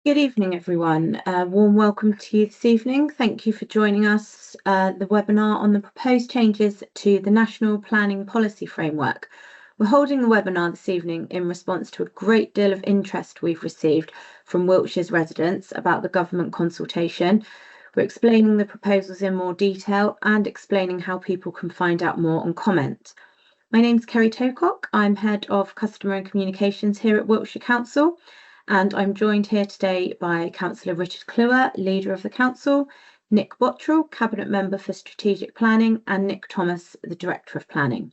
Good evening, everyone. Warm welcome to you this evening. Thank you for joining us, the webinar on the proposed changes to the National Planning Policy Framework. We're holding the webinar this evening in response to a great deal of interest we've received from Wiltshire's residents about the government consultation. We're explaining the proposals in more detail and explaining how people can find out more and comment. My name's Kerry Tocock. I'm Head of Customer and Communications here at Wiltshire Council. And I'm joined here today by Councillor Richard Cluer, Leader of the Council, Nick Bottrell, Cabinet Member for Strategic Planning, and Nick Thomas, the Director of Planning.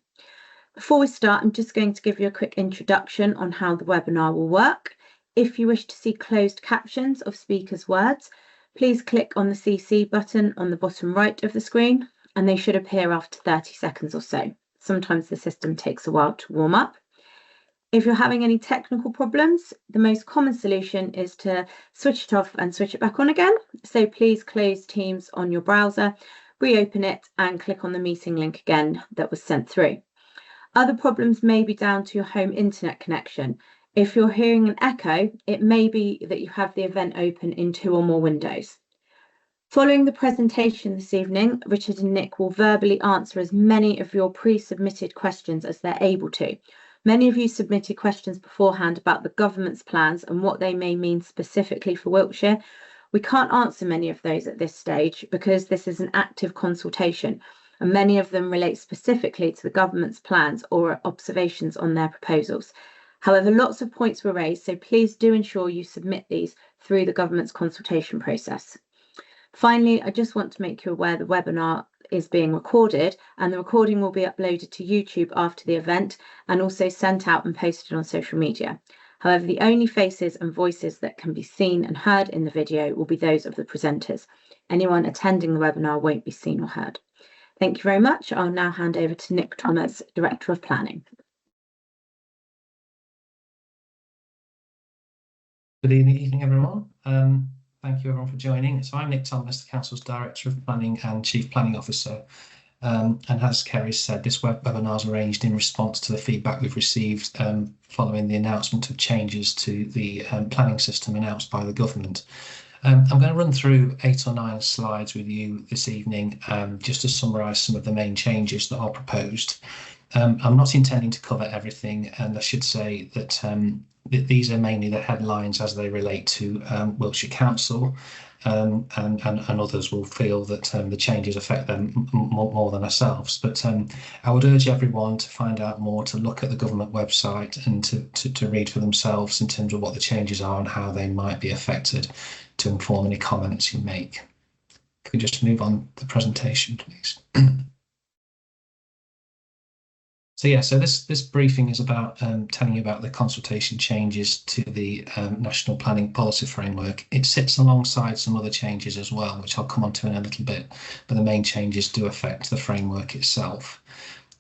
Before we start, I'm just going to give you a quick introduction on how the webinar will work. If you wish to see closed captions of speakers' words, please click on the CC button on the bottom right of the screen, and they should appear after 30 seconds or so. Sometimes the system takes a while to warm up. If you're having any technical problems, the most common solution is to switch it off and switch it back on again. So please close Teams on your browser, reopen it and click on the meeting link again that was sent through. Other problems may be down to your home internet connection. If you're hearing an echo, it may be that you have the event open in 2 or more windows. Following the presentation this evening, Richard and Nick will verbally answer as many of your pre-submitted questions as they're able to. Many of you submitted questions beforehand about the government's plans and what they may mean specifically for Wiltshire. We can't answer many of those at this stage because this is an active consultation, and many of them relate specifically to the government's plans or observations on their proposals. However, lots of points were raised, so please do ensure you submit these through the government's consultation process. Finally, I just want to make you aware the webinar is being recorded, and the recording will be uploaded to YouTube after the event and also sent out and posted on social media. However, the only faces and voices that can be seen and heard in the video will be those of the presenters. Anyone attending the webinar won't be seen or heard. Thank you very much. I'll now hand over to Nick Thomas, Director of Planning. Good evening, everyone. Thank you everyone for joining. So I'm Nick Thomas, the Council's Director of Planning and Chief Planning Officer. And as Kerry said, this webinar is arranged in response to the feedback we've received following the announcement of changes to the planning system announced by the government. I'm going to run through 8 or 9 slides with you this evening just to summarise some of the main changes that are proposed. I'm not intending to cover everything, and I should say that these are mainly the headlines as they relate to Wiltshire Council, and others will feel that the changes affect them more than ourselves. But I would urge everyone to find out more, to look at the government website and to read for themselves in terms of what the changes are and how they might be affected, to inform any comments you make. Could we just move on the presentation, please? So this briefing is about telling you about the consultation changes to the National Planning Policy Framework. It sits alongside some other changes as well, which I'll come on to in a little bit, but the main changes do affect the framework itself.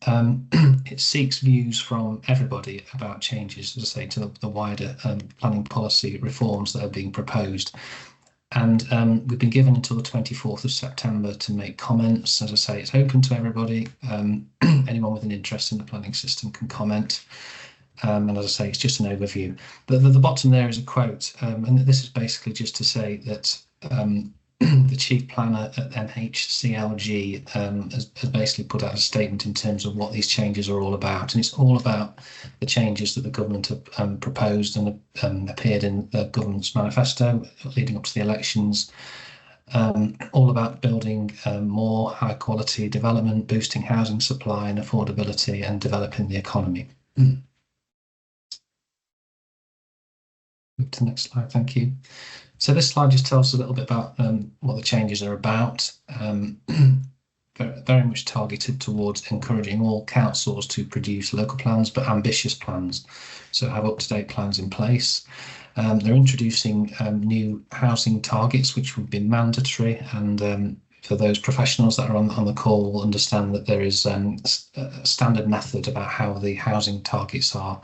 It seeks views from everybody about changes, as I say, to the wider planning policy reforms that are being proposed. And we've been given until the 24th of September to make comments. As I say, it's open to everybody. Anyone with an interest in the planning system can comment. And as I say, it's just an overview. But at the bottom there is a quote. And this is basically just to say that the Chief Planner at NHCLG has basically put out a statement in terms of what these changes are all about. And it's all about the changes that the government have proposed and appeared in the government's manifesto leading up to the elections. All about building more high quality development, boosting housing supply and affordability, and developing the economy. Move to the next slide, thank you. So this slide just tells us a little bit about what the changes are about. Very much targeted towards encouraging all councils to produce local plans, but ambitious plans, so have up-to-date plans in place. They're introducing new housing targets, which would be mandatory, and for those professionals that are on the call will understand that there is a standard method about how the housing targets are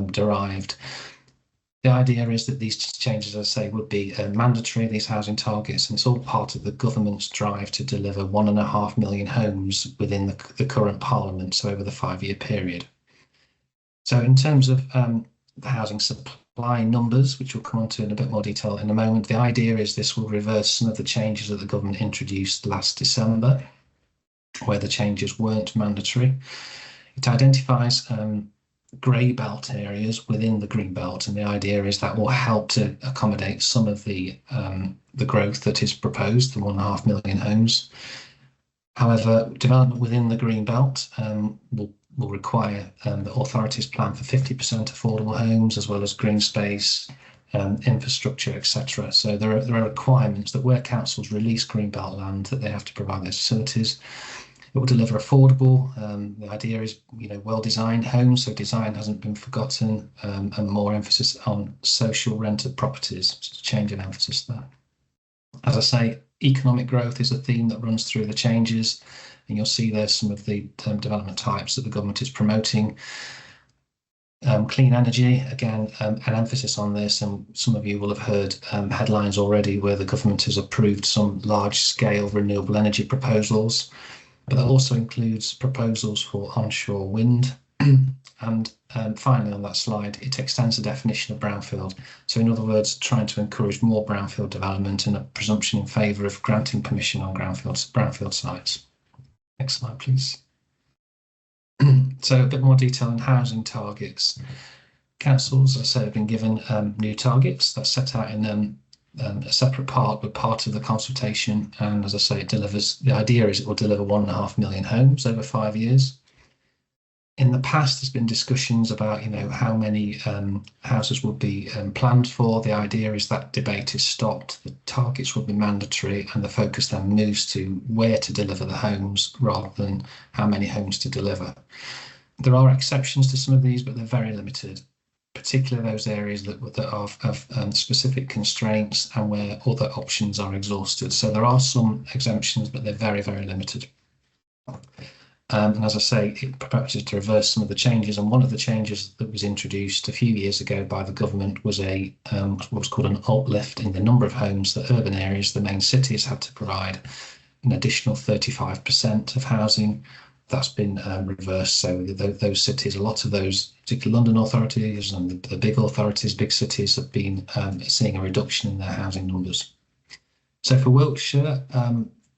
derived. The idea is that these changes, as I say, would be mandatory, these housing targets, and it's all part of the government's drive to deliver 1.5 million homes within the current Parliament, so over the 5-year period. So in terms of the housing supply, supply numbers, which we'll come on to in a bit more detail in a moment. The idea is this will reverse some of the changes that the government introduced last December, where the changes weren't mandatory. It identifies grey belt areas within the green belt, and the idea is that will help to accommodate some of the growth that is proposed, the 1.5 million homes. However, development within the green belt will require the authorities plan for 50% affordable homes, as well as green space, infrastructure, etc. So there are requirements that where councils release green belt land, that they have to provide those facilities. It will deliver affordable. The idea is, well-designed homes, so design hasn't been forgotten, and more emphasis on social rented properties. Just a change in emphasis there. As I say, economic growth is a theme that runs through the changes, and you'll see there's some of the development types that the government is promoting. Clean energy, again, an emphasis on this, and some of you will have heard headlines already where the government has approved some large-scale renewable energy proposals, but that also includes proposals for onshore wind. And finally on that slide, it extends the definition of brownfield. So in other words, trying to encourage more brownfield development and a presumption in favour of granting permission on brownfield sites. Next slide, please. So a bit more detail on housing targets. Councils, as I said, have been given new targets that's set out in a separate part, but part of the consultation. And as I say, it delivers. The idea is it will deliver 1.5 million homes over 5 years. In the past, there's been discussions about, how many houses will be planned for. The idea is that debate is stopped. The targets will be mandatory, and the focus then moves to where to deliver the homes rather than how many homes to deliver. There are exceptions to some of these, but they're very limited, particularly those areas that have specific constraints and where other options are exhausted. So there are some exemptions, but they're very, very limited. And as I say, it proposes to reverse some of the changes. And one of the changes that was introduced a few years ago by the government was what was called an uplift in the number of homes that urban areas, the main cities, had to provide an additional 35% of housing. That's been reversed. So those cities, a lot of those, particularly London authorities and the big authorities, big cities, have been seeing a reduction in their housing numbers. So for Wiltshire,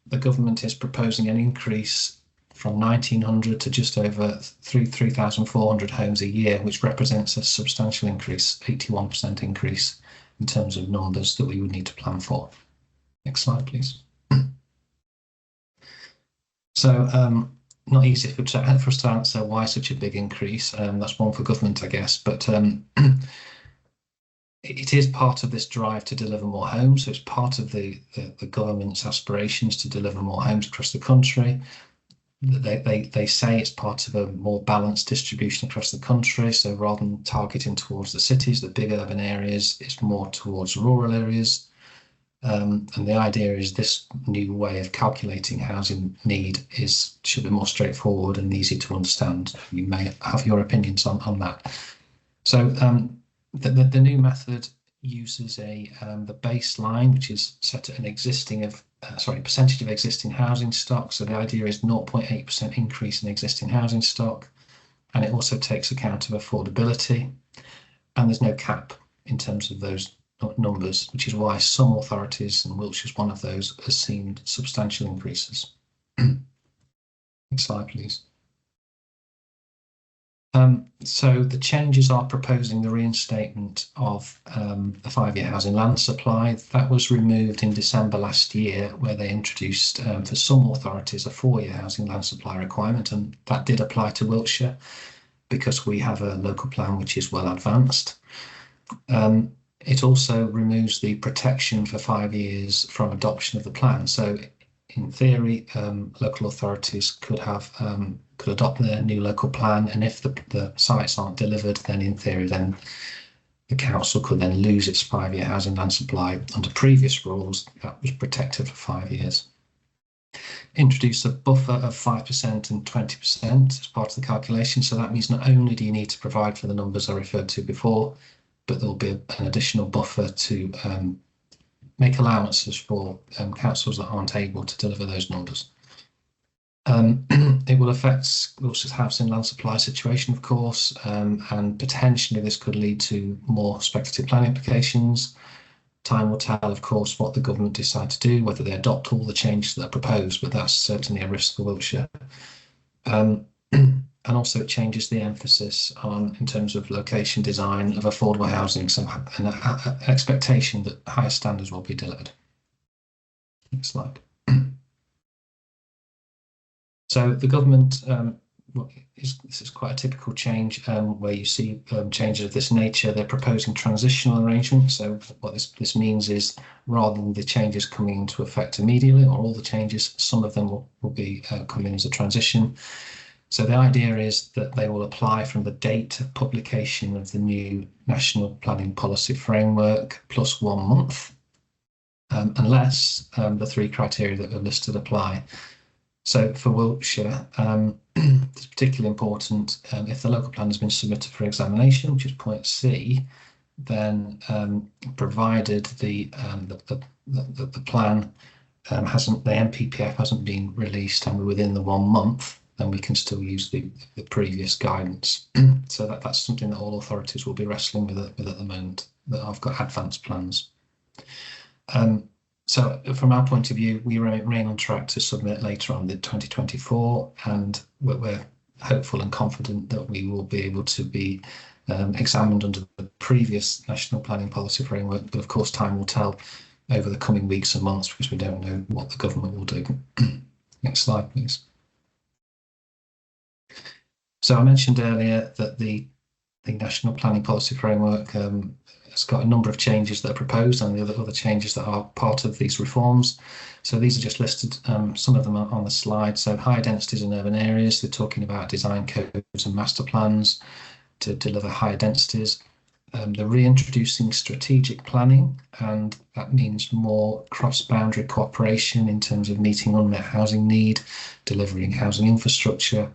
the government is proposing an increase from 1,900 to just over 3,400 homes a year, which represents a substantial increase, 81% increase in terms of numbers that we would need to plan for. Next slide, please. So not easy for us to answer why such a big increase. That's one for government, I guess, but it is part of this drive to deliver more homes. So it's part of the government's aspirations to deliver more homes across the country. They say it's part of a more balanced distribution across the country. So rather than targeting towards the cities, the big urban areas, it's more towards rural areas. And the idea is this new way of calculating housing need should be more straightforward and easy to understand. You may have your opinions on that. So the new method uses the baseline, which is set at an percentage of existing housing stock. So the idea is 0.8% increase in existing housing stock, and it also takes account of affordability, and there's no cap in terms of those numbers, which is why some authorities, and Wiltshire is one of those, has seen substantial increases. Next slide, please. So the changes are proposing the reinstatement of the 5-year housing land supply. That was removed in December last year, where they introduced for some authorities a 4-year housing land supply requirement, and that did apply to Wiltshire because we have a local plan which is well advanced. It also removes the protection for 5 years from adoption of the plan. So in theory, local authorities could adopt their new local plan, and if the sites aren't delivered, then in theory, then the council could then lose its 5-year housing land supply. Under previous rules, that was protected for 5 years. Introduce a buffer of 5% and 20% as part of the calculation. So that means not only do you need to provide for the numbers I referred to before, but there'll be an additional buffer to make allowances for councils that aren't able to deliver those numbers. It will affect Wiltshire's housing land supply situation, of course, and potentially this could lead to more speculative planning applications. Time will tell, of course, what the government decide to do, whether they adopt all the changes that are proposed, but that's certainly a risk for Wiltshire. And also it changes the emphasis on, in terms of location design of affordable housing, so an expectation that higher standards will be delivered. Next slide. So the government, this is quite a typical change where you see changes of this nature. They're proposing transitional arrangements. So what this means is, rather than the changes coming into effect immediately, or all the changes, some of them will be coming as a transition. So the idea is that they will apply from the date of publication of the new National Planning Policy Framework plus 1 month, unless the 3 criteria that are listed apply. So for Wiltshire, it's particularly important if the local plan has been submitted for examination, which is point C, then provided the plan hasn't, the NPPF hasn't been released and we're within the 1 month, then we can still use the previous guidance. So that's something that all authorities will be wrestling with at the moment, that I've got advanced plans. So from our point of view, we remain on track to submit later on in 2024, and we're hopeful and confident that we will be able to be examined under the previous National Planning Policy Framework. But of course, time will tell over the coming weeks and months, because we don't know what the government will do. Next slide, please. So I mentioned earlier that the National Planning Policy Framework has got a number of changes that are proposed, and the other changes that are part of these reforms. So these are just listed, some of them are on the slide. So higher densities in urban areas, they're talking about design codes and master plans to deliver higher densities. They're reintroducing strategic planning, and that means more cross-boundary cooperation in terms of meeting unmet housing need, delivering housing infrastructure,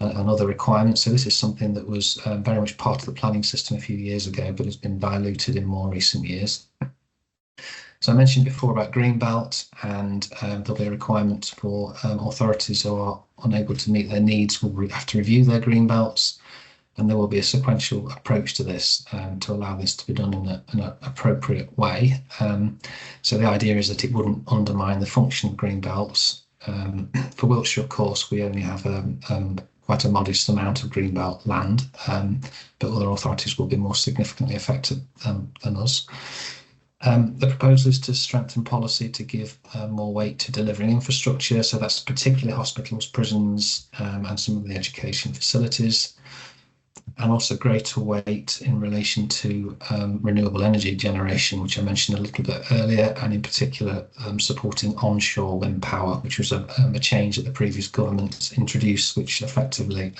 and other requirements. So this is something that was very much part of the planning system a few years ago, but has been diluted in more recent years. So I mentioned before about Greenbelt, and there'll be a requirement for authorities who are unable to meet their needs will have to review their Greenbelts, and there will be a sequential approach to this to allow this to be done in an appropriate way. So the idea is that it wouldn't undermine the function of Greenbelts. For Wiltshire, of course, we only have quite a modest amount of Greenbelt land, but other authorities will be more significantly affected than us. The proposal is to strengthen policy to give more weight to delivering infrastructure, so that's particularly hospitals, prisons, and some of the education facilities, and also greater weight in relation to renewable energy generation, which I mentioned a little bit earlier, and in particular supporting onshore wind power, which was a change that the previous government introduced, which effectively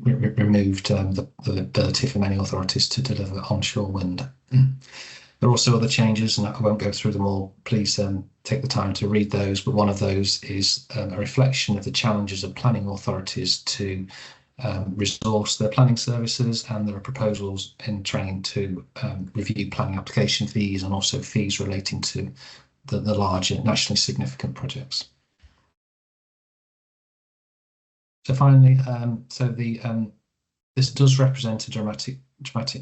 removed the ability for many authorities to deliver onshore wind. There are also other changes, and I won't go through them all. Please take the time to read those, but one of those is a reflection of the challenges of planning authorities to resource their planning services, and there are proposals in train to review planning application fees and also fees relating to the larger nationally significant projects. So finally, this does represent a dramatic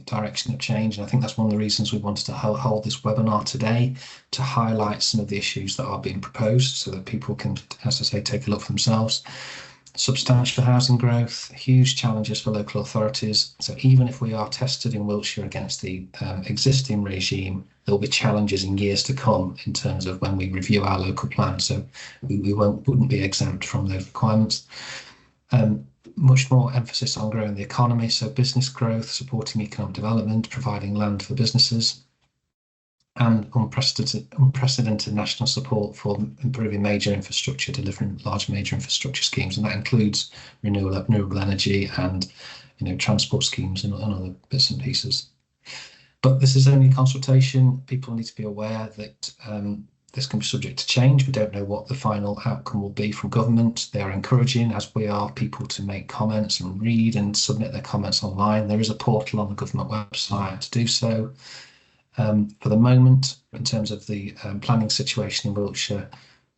direction of change, and I think that's one of the reasons we wanted to hold this webinar today, to highlight some of the issues that are being proposed so that people can, as I say, take a look for themselves. Substantial housing growth, huge challenges for local authorities. So even if we are tested in Wiltshire against the existing regime, there will be challenges in years to come in terms of when we review our local plan. So we wouldn't be exempt from those requirements. Much more emphasis on growing the economy, so business growth, supporting economic development, providing land for businesses, and unprecedented national support for improving major infrastructure, delivering large major infrastructure schemes, and that includes renewable energy and transport schemes and other bits and pieces. But this is only consultation. People need to be aware that this can be subject to change. We don't know what the final outcome will be from government. They are encouraging, as we are, people to make comments and read and submit their comments online. There is a portal on the government website to do so. For the moment, in terms of the planning situation in Wiltshire,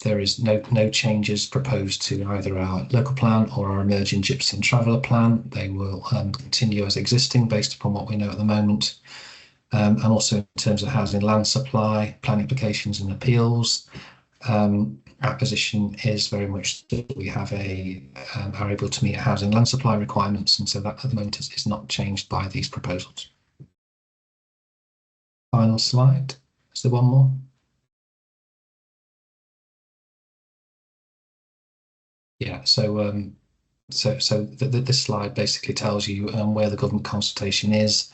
There is no changes proposed to either our local plan or our emerging gypsy and traveller plan. They will continue as existing based upon what we know at the moment. And also in terms of housing land supply, planning applications and appeals, our position is very much that we have are able to meet housing land supply requirements, and so that at the moment is not changed by these proposals. Final slide. Is there one more? Yeah, so this slide basically tells you where the government consultation is.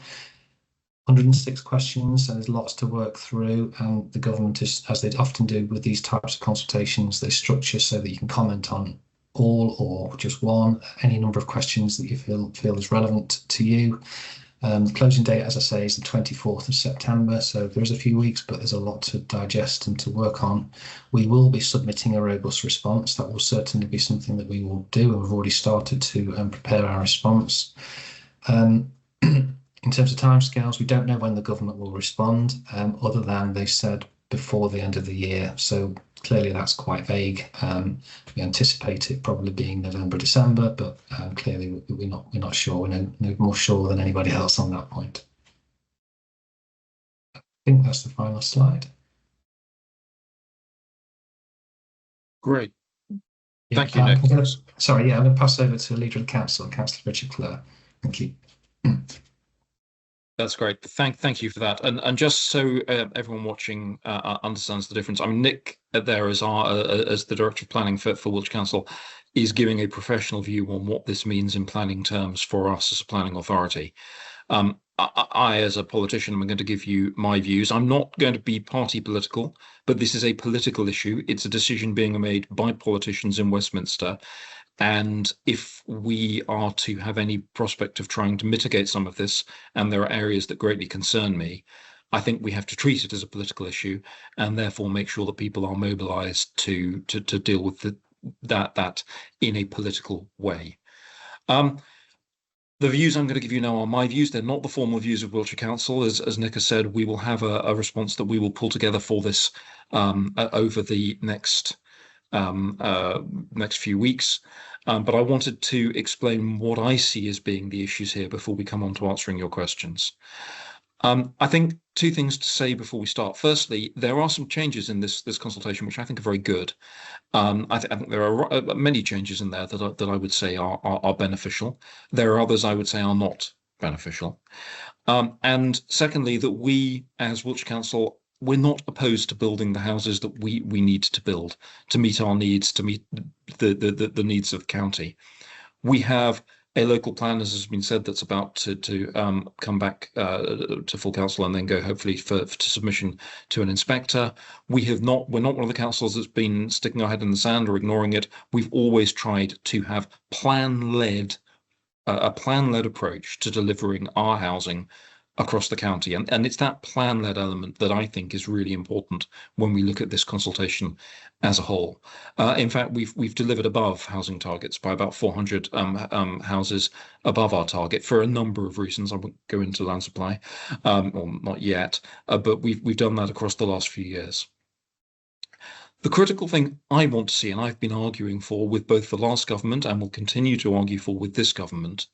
106 questions, and there's lots to work through, and the government is, as they often do with these types of consultations, they structure so that you can comment on all or just one, any number of questions that you feel is relevant to you. The closing date, as I say, is the 24th of September, so there is a few weeks, but there's a lot to digest and to work on. We will be submitting a robust response. That will certainly be something that we will do, and we've already started to prepare our response. In terms of timescales, we don't know when the government will respond, other than they've said before the end of the year. So clearly that's quite vague. We anticipate it probably being November, December, but clearly we're not sure. We're no more sure than anybody else on that point. I think that's the final slide. Great. Yeah, Thank you, Nick. I'm going to pass over to Leader of the Council, Councillor Richard Clare. Thank you. That's great. Thank you for that. And just so everyone watching understands the difference, I mean, Nick there as the Director of Planning for Wiltshire Council is giving a professional view on what this means in planning terms for us as a planning authority. I, as a politician, am going to give you my views. I'm not going to be party political, but this is a political issue. It's a decision being made by politicians in Westminster. And if we are to have any prospect of trying to mitigate some of this, and there are areas that greatly concern me, I think we have to treat it as a political issue and therefore make sure that people are mobilised to deal with that in a political way. The views I'm going to give you now are my views. They're not the formal views of Wiltshire Council. As Nick has said, we will have a response that we will pull together for this over the next few weeks. But I wanted to explain what I see as being the issues here before we come on to answering your questions. I think two things to say before we start. Firstly, there are some changes in this consultation which I think are very good. I think there are many changes in there that I would say are beneficial. There are others I would say are not beneficial. And secondly, that we as Wiltshire Council, we're not opposed to building the houses that we need to build to meet our needs, to meet the needs of the county. We have a local plan, as has been said, that's about to come back to full council and then go hopefully to submission to an inspector. We're not one of the councils that's been sticking our head in the sand or ignoring it. We've always tried to have a plan-led approach to delivering our housing across the county, and it's that plan-led element that I think is really important when we look at this consultation as a whole. In fact, we've delivered above housing targets by about 400 houses above our target for a number of reasons. I won't go into land supply, or not yet, but we've done that across the last few years. The critical thing I want to see, and I've been arguing for with both the last government and will continue to argue for with this government,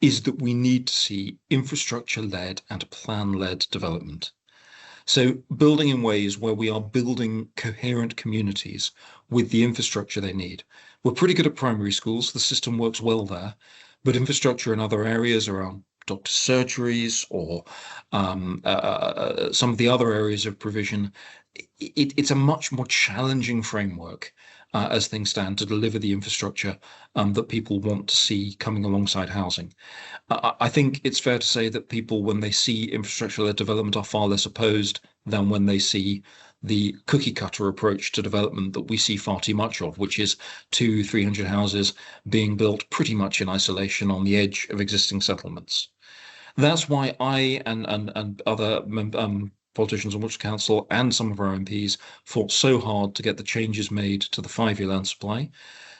is that we need to see infrastructure-led and plan-led development. So building in ways where we are building coherent communities with the infrastructure they need. We're pretty good at primary schools, the system works well there, but infrastructure in other areas around doctor surgeries or some of the other areas of provision, it's a much more challenging framework as things stand to deliver the infrastructure that people want to see coming alongside housing. I think it's fair to say that people, when they see infrastructure-led development, are far less opposed than when they see the cookie-cutter approach to development that we see far too much of, which is 200-300 houses being built pretty much in isolation on the edge of existing settlements. That's why I and other politicians on Wiltshire Council and some of our MPs fought so hard to get the changes made to the 5-year land supply,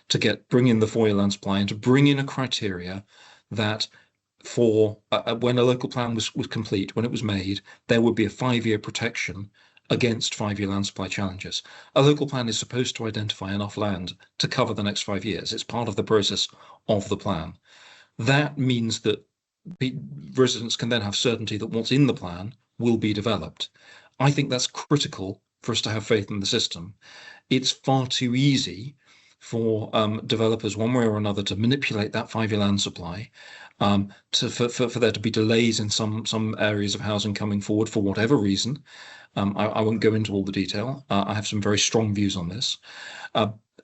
to bring in the 4-year land supply, and to bring in a criteria that for when a local plan was complete, when it was made, there would be a 5-year protection against 5-year land supply challenges. A local plan is supposed to identify enough land to cover the next 5 years. It's part of the process of the plan. That means that residents can then have certainty that what's in the plan will be developed. I think that's critical for us to have faith in the system. It's far too easy for developers, one way or another, to manipulate that 5-year land supply, for there to be delays in some areas of housing coming forward for whatever reason. I won't go into all the detail. I have some very strong views on this.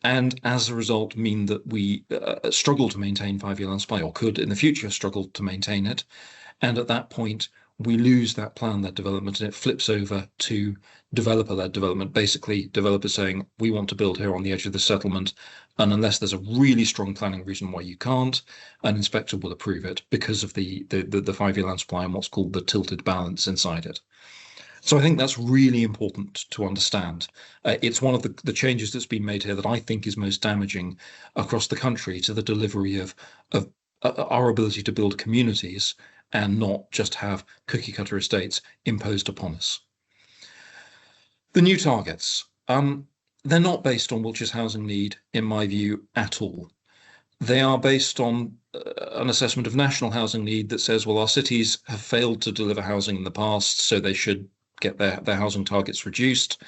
And as a result mean that we struggle to maintain 5-year land supply, or could in the future struggle to maintain it. And at that point, we lose that plan-led development, and it flips over to developer-led development. Basically, developers saying, we want to build here on the edge of the settlement, and unless there's a really strong planning reason why you can't, an inspector will approve it because of the 5-year land supply and what's called the tilted balance inside it. So I think that's really important to understand. It's one of the changes that's been made here that I think is most damaging across the country to the delivery of our ability to build communities and not just have cookie cutter estates imposed upon us. The new targets, they're not based on Wiltshire's housing need, in my view, at all. They are based on an assessment of national housing need that says, well, our cities have failed to deliver housing in the past, so they should get their housing targets reduced,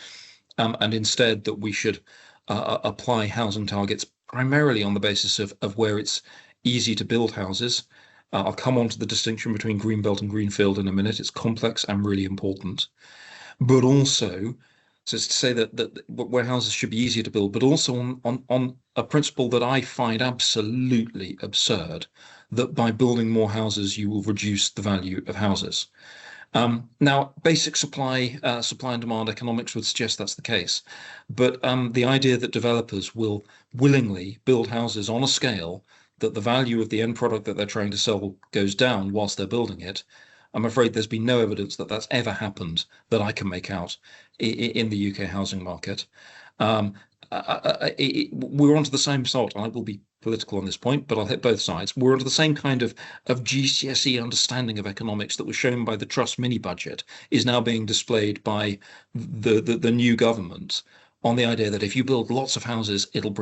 and instead that we should apply housing targets primarily on the basis of where it's easy to build houses. I'll come on to the distinction between greenbelt and greenfield in a minute. It's complex and really important. But also, so it's to say that where houses should be easier to build, but also on a principle that I find absolutely absurd, that by building more houses, you will reduce the value of houses. Now, basic supply and demand economics would suggest that's the case. But the idea that developers will willingly build houses on a scale that the value of the end product that they're trying to sell goes down whilst they're building it, I'm afraid there's been no evidence that that's ever happened that I can make out in the UK housing market. We're onto the same sort. I will be political on this point, but I'll hit both sides. We're onto the same kind of GCSE understanding of economics that was shown by the Truss mini budget is now being displayed by the new government on the idea that if you build lots of houses, it'll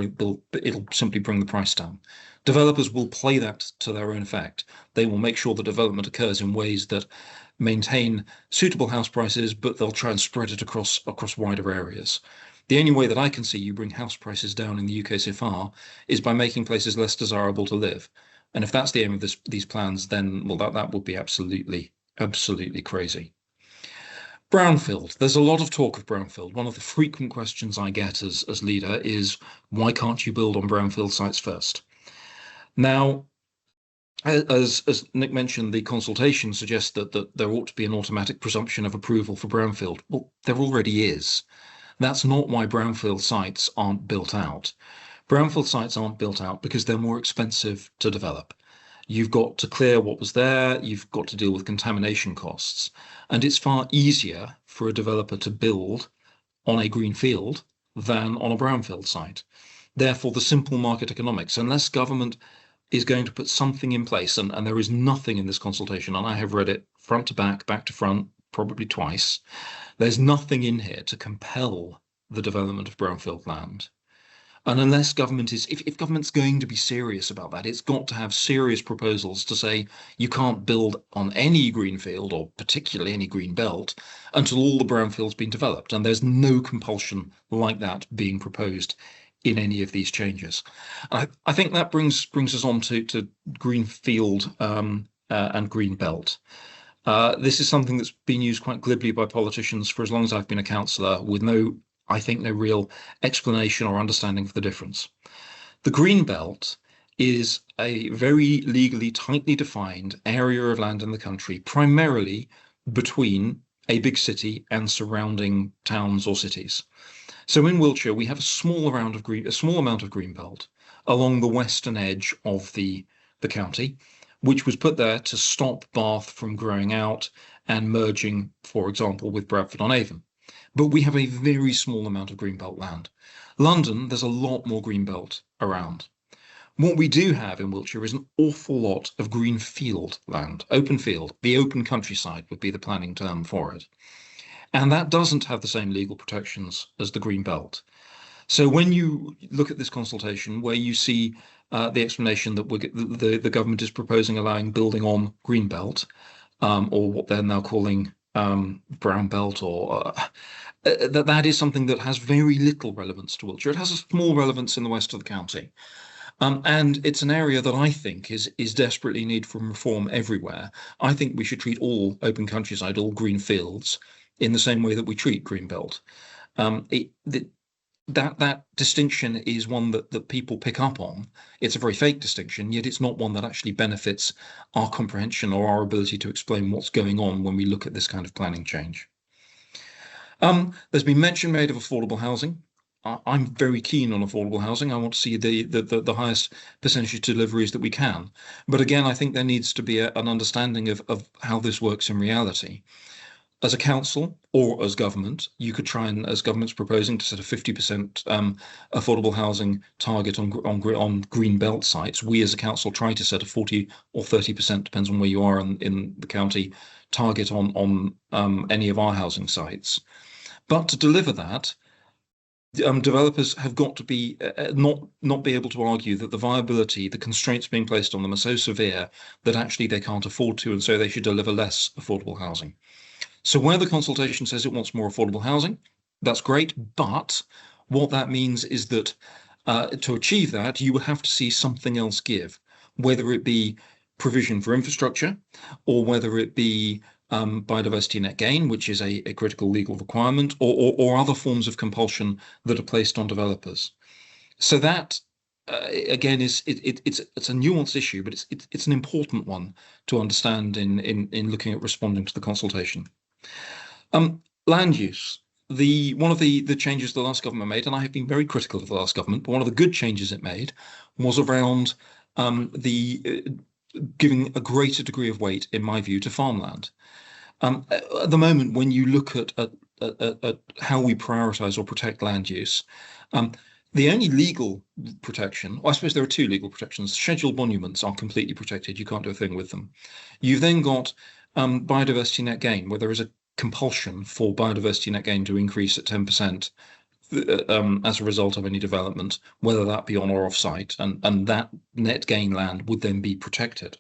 simply bring the price down. Developers will play that to their own effect. They will make sure the development occurs in ways that maintain suitable house prices, but they'll try and spread it across wider areas. The only way that I can see you bring house prices down in the UK so far is by making places less desirable to live. And if that's the aim of these plans, then, well, that would be absolutely crazy. Brownfield. There's a lot of talk of brownfield. One of the frequent questions I get as leader is, why can't you build on brownfield sites first? Now, as Nick mentioned, the consultation suggests that there ought to be an automatic presumption of approval for brownfield. Well, there already is. That's not why brownfield sites aren't built out. Brownfield sites aren't built out because they're more expensive to develop. You've got to clear what was there, you've got to deal with contamination costs, and it's far easier for a developer to build on a green field than on a brownfield site. Therefore, the simple market economics, unless government is going to put something in place, and there is nothing in this consultation, and I have read it front to back to front, probably twice, there's nothing in here to compel the development of brownfield land. And unless government is, if government's going to be serious about that, it's got to have serious proposals to say you can't build on any greenfield, or particularly any green belt, until all the brownfield's been developed. And there's no compulsion like that being proposed in any of these changes. I think that brings us on to greenfield and green belt. This is something that's been used quite glibly by politicians for as long as I've been a councillor, with no real explanation or understanding for the difference. The green belt is a very legally tightly defined area of land in the country, primarily between a big city and surrounding towns or cities. So in Wiltshire, we have a small amount of green belt along the western edge of the county, which was put there to stop Bath from growing out and merging, for example, with Bradford-on-Avon. But we have a very small amount of greenbelt land. London, there's a lot more greenbelt around. What we do have in Wiltshire is an awful lot of greenfield land, open field. The open countryside would be the planning term for it. And that doesn't have the same legal protections as the Green Belt. So when you look at this consultation, where you see the explanation that the government is proposing allowing building on Green Belt, or what they're now calling Brown Belt, or that is something that has very little relevance to Wiltshire. It has a small relevance in the west of the county. And it's an area that I think is desperately in need for reform everywhere. I think we should treat all open countryside, all green fields, in the same way that we treat Green Belt. That distinction is one that people pick up on. It's a very fake distinction, yet it's not one that actually benefits our comprehension or our ability to explain what's going on when we look at this kind of planning change. There's been mention made of affordable housing. I'm very keen on affordable housing. I want to see the highest percentage of deliveries that we can. But again, I think there needs to be an understanding of how this works in reality. As a council or as government, you could try and, as government's proposing, to set a 50% affordable housing target on green belt sites. We as a council try to set a 40 or 30%, depends on where you are in the county, target on any of our housing sites. But to deliver that, developers have got to be not be able to argue that the viability, the constraints being placed on them are so severe that actually they can't afford to, and so they should deliver less affordable housing. So where the consultation says it wants more affordable housing, that's great, but what that means is that to achieve that, you would have to see something else give, whether it be provision for infrastructure, or whether it be biodiversity net gain, which is a critical legal requirement, or other forms of compulsion that are placed on developers. So that again it's a nuanced issue, but it's an important one to understand in looking at responding to the consultation. Land use. One of the changes the last government made, and I have been very critical of the last government, but one of the good changes it made was around giving a greater degree of weight, in my view, to farmland. At the moment, when you look at how we prioritise or protect land use, the only legal protection, well, I suppose there are two legal protections. Scheduled monuments are completely protected. You can't do a thing with them. You've then got biodiversity net gain, where there is a compulsion for biodiversity net gain to increase at 10% as a result of any development, whether that be on or off site, and that net gain land would then be protected.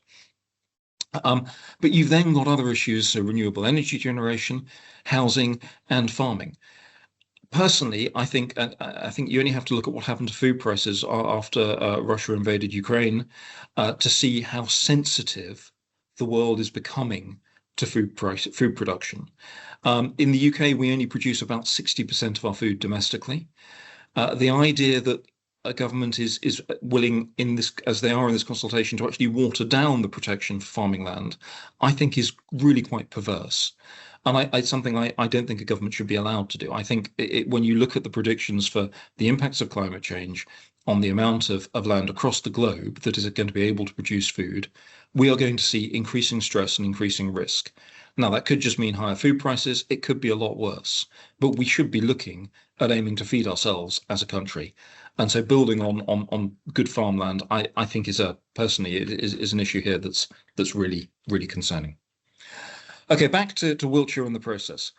But you've then got other issues, so renewable energy generation, housing, and farming. Personally, I think you only have to look at what happened to food prices after Russia invaded Ukraine to see how sensitive the world is becoming to food production. In the UK, we only produce about 60% of our food domestically. The idea that a government is willing in this, as they are in this consultation, to actually water down the protection for farming land, I think is really quite perverse. And it's something I don't think a government should be allowed to do. I think when you look at the predictions for the impacts of climate change on the amount of land across the globe that is going to be able to produce food, we are going to see increasing stress and increasing risk. Now, that could just mean higher food prices. It could be a lot worse, but we should be looking at aiming to feed ourselves as a country. And so building on good farmland, I think personally is an issue here that's really, really concerning. Okay, back to Wiltshire and the process.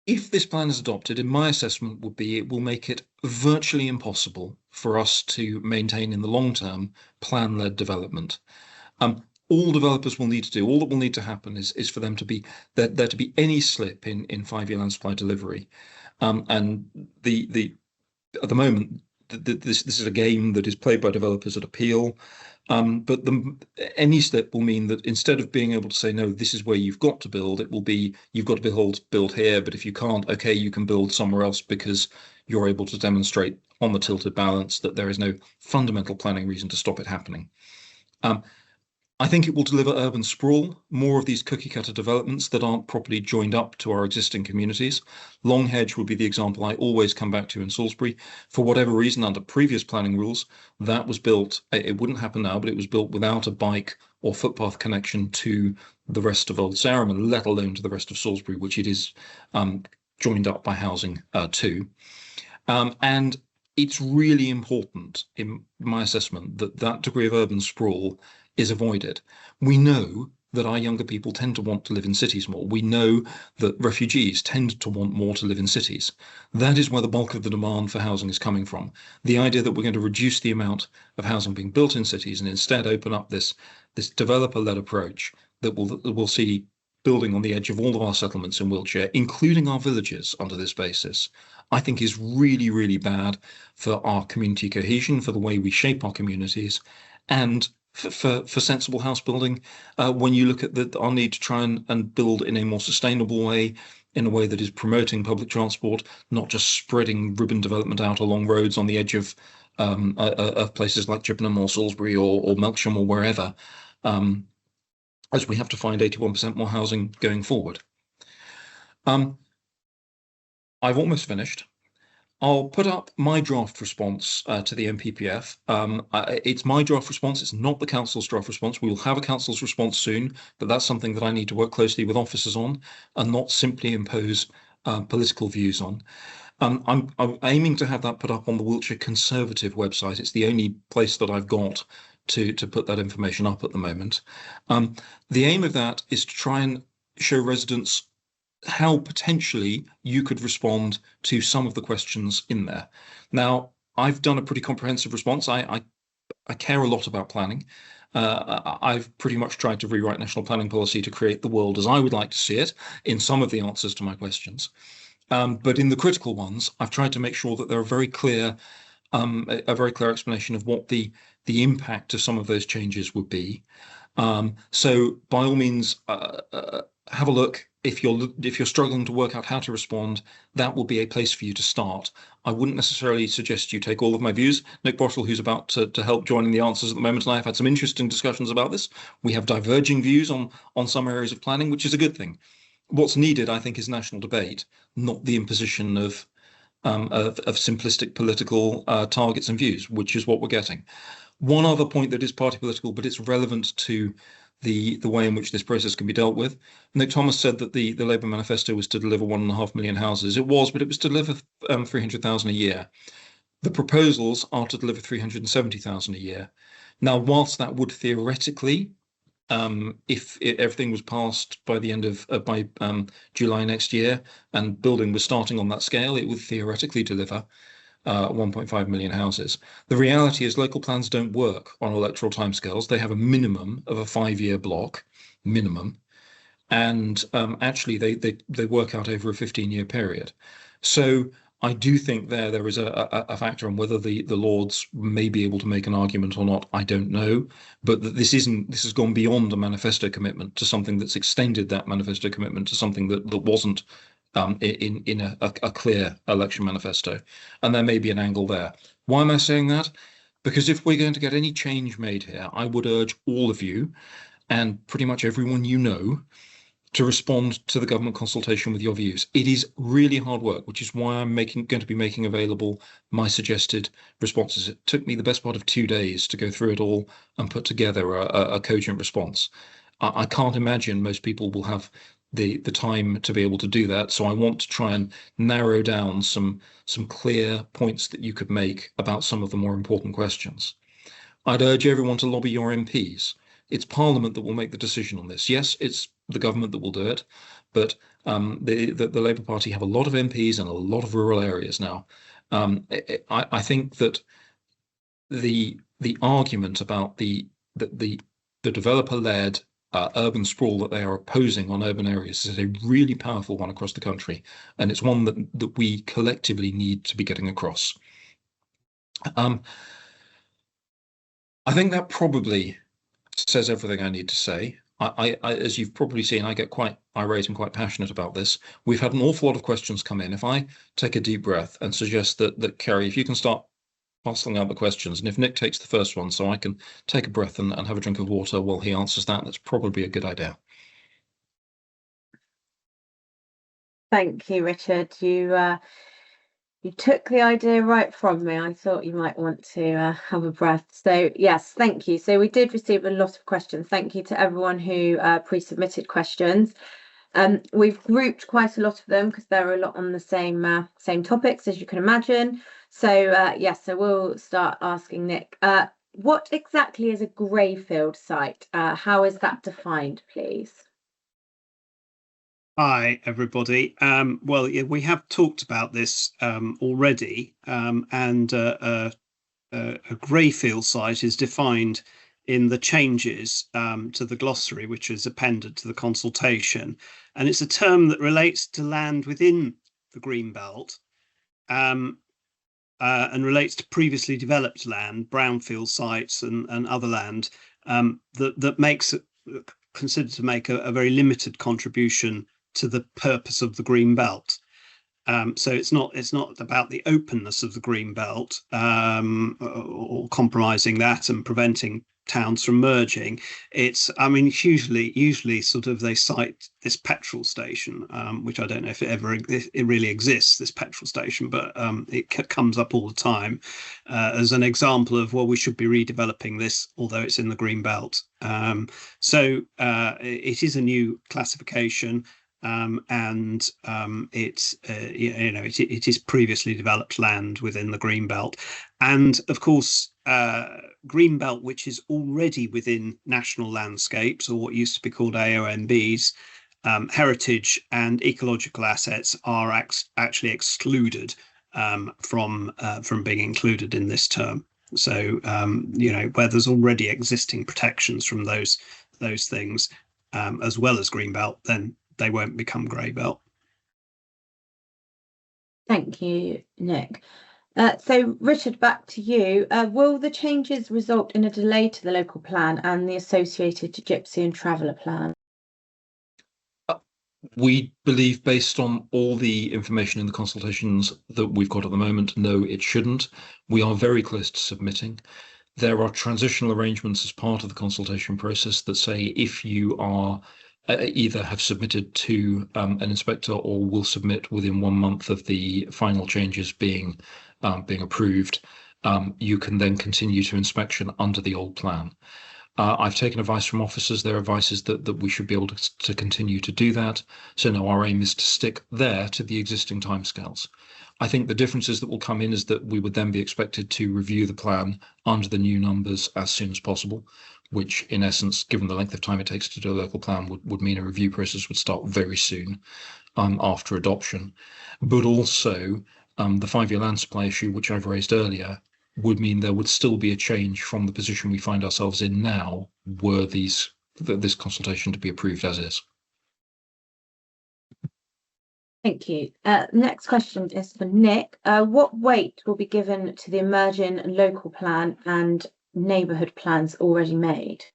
If this plan is adopted, in my assessment would be it will make it virtually impossible for us to maintain in the long term plan-led development. All developers will need to do, all that will need to happen is for them to be there to be any slip in 5-year land supply delivery. And at the moment, this is a game that is played by developers at appeal. But any slip will mean that instead of being able to say, no, this is where you've got to build, it will be, you've got to build here, but if you can't, okay, you can build somewhere else because you're able to demonstrate on the tilted balance that there is no fundamental planning reason to stop it happening. I think it will deliver urban sprawl, more of these cookie cutter developments that aren't properly joined up to our existing communities. Longhedge would be the example I always come back to in Salisbury. For whatever reason, under previous planning rules, that was built, it wouldn't happen now, but it was built without a bike or footpath connection to the rest of Old Sarum, and let alone to the rest of Salisbury, which it is joined up by housing too. And it's really important, in my assessment, that degree of urban sprawl is avoided. We know that our younger people tend to want to live in cities more. We know that refugees tend to want more to live in cities. That is where the bulk of the demand for housing is coming from. The idea that we're going to reduce the amount of housing being built in cities and instead open up this developer-led approach that will see building on the edge of all of our settlements in Wiltshire, including our villages, under this basis, I think is really, really bad for our community cohesion, for the way we shape our communities, and for sensible house building. When you look at our need to try and build in a more sustainable way, in a way that is promoting public transport, not just spreading urban development out along roads on the edge of places like Chippenham or Salisbury or Melksham or wherever, as we have to find 81% more housing going forward. I've almost finished. I'll put up my draft response to the NPPF. It's my draft response. It's not the council's draft response. We will have a council's response soon, but that's something that I need to work closely with officers on and not simply impose political views on. I'm aiming to have that put up on the Wiltshire Conservative website. It's the only place that I've got to put that information up at the moment. The aim of that is to try and show residents how potentially you could respond to some of the questions in there. Now, I've done a pretty comprehensive response. I care a lot about planning. I've pretty much tried to rewrite national planning policy to create the world as I would like to see it in some of the answers to my questions. But in the critical ones, I've tried to make sure that there are very clear, a very clear explanation of what the impact of some of those changes would be. So by all means, have a look. If you're struggling to work out how to respond, that will be a place for you to start. I wouldn't necessarily suggest you take all of my views. Nick Bottle, who's about to help join in the answers at the moment, and I have had some interesting discussions about this. We have diverging views on some areas of planning, which is a good thing. What's needed, I think, is national debate, not the imposition of simplistic political targets and views, which is what we're getting. One other point that is party political, but it's relevant to the way in which this process can be dealt with. Nick Thomas said that the Labour manifesto was to deliver 1.5 million houses. It was, but it was to deliver 300,000 a year. The proposals are to deliver 370,000 a year. Now, whilst that would theoretically, if everything was passed by the end of July next year and building was starting on that scale, it would theoretically deliver 1.5 million houses. The reality is local plans don't work on electoral timescales. They have a minimum of a 5-year block, minimum, and actually they work out over a 15-year period. So I do think there is a factor on whether the Lords may be able to make an argument or not. I don't know, but this has gone beyond a manifesto commitment to something that's extended that manifesto commitment to something that wasn't in a clear election manifesto, and there may be an angle there. Why am I saying that? Because if we're going to get any change made here, I would urge all of you and pretty much everyone you know to respond to the government consultation with your views. It is really hard work, which is why I'm going to be making available my suggested responses. It took me the best part of 2 days to go through it all and put together a cogent response. I can't imagine most people will have the time to be able to do that. So I want to try and narrow down some clear points that you could make about some of the more important questions. I'd urge everyone to lobby your MPs. It's Parliament that will make the decision on this. Yes, it's the government that will do it, but the Labour Party have a lot of MPs in a lot of rural areas now. I think that the argument about the developer-led urban sprawl that they are opposing on urban areas is a really powerful one across the country, and it's one that we collectively need to be getting across. I think that probably says everything I need to say. I, as you've probably seen, I get quite irate and quite passionate about this. We've had an awful lot of questions come in. If I take a deep breath and suggest that Kerry, if you can start parceling out the questions, and if Nick takes the first one so I can take a breath and have a drink of water while he answers that, that's probably a good idea. Thank you, Richard. You took the idea right from me. I thought you might want to have a breath. So yes, thank you. So we did receive a lot of questions. Thank you to everyone who pre-submitted questions. We've grouped quite a lot of them because there are a lot on the same topics, as you can imagine. So yes, so we'll start asking Nick. What exactly is a greyfield site? How is that defined, please? Hi, everybody. Well, yeah, we have talked about this already, and a greyfield site is defined in the changes to the glossary, which is appended to the consultation, and it's a term that relates to land within the green belt, and relates to previously developed land, brownfield sites, and other land that makes it considered to make a very limited contribution to the purpose of the green belt. So it's not about the openness of the green belt or compromising that and preventing towns from merging. I mean, usually sort of they cite this petrol station, which I don't know if it really exists, this petrol station, but it comes up all the time as an example of, well, we should be redeveloping this, although it's in the green belt. So it is a new classification. And it's it is previously developed land within the green belt, and of course green belt, which is already within national landscapes, or what used to be called AONBs, heritage and ecological assets are actually excluded from being included in this term. So where there's already existing protections from those things, as well as green belt, then they won't become grey belt. Thank you, Nick. So Richard, back to you. Will the changes result in a delay to the local plan and the associated gypsy and traveller plan? We believe, based on all the information in the consultations that we've got at the moment, no, it shouldn't. We are very close to submitting. There are transitional arrangements as part of the consultation process that say if you are either have submitted to an inspector or will submit within 1 month of the final changes being approved, you can then continue to inspection under the old plan. I've taken advice from officers. Their advice is that we should be able to continue to do that. So no, our aim is to stick there to the existing timescales. I think the differences that will come in is that we would then be expected to review the plan under the new numbers as soon as possible, which in essence, given the length of time it takes to do a local plan, would mean a review process would start very soon after adoption. But also the 5-year land supply issue, which I've raised earlier, would mean there would still be a change from the position we find ourselves in now, were this consultation to be approved as is. Thank you. Next question is for Nick. What weight will be given to the emerging local plan and neighbourhood plans already made?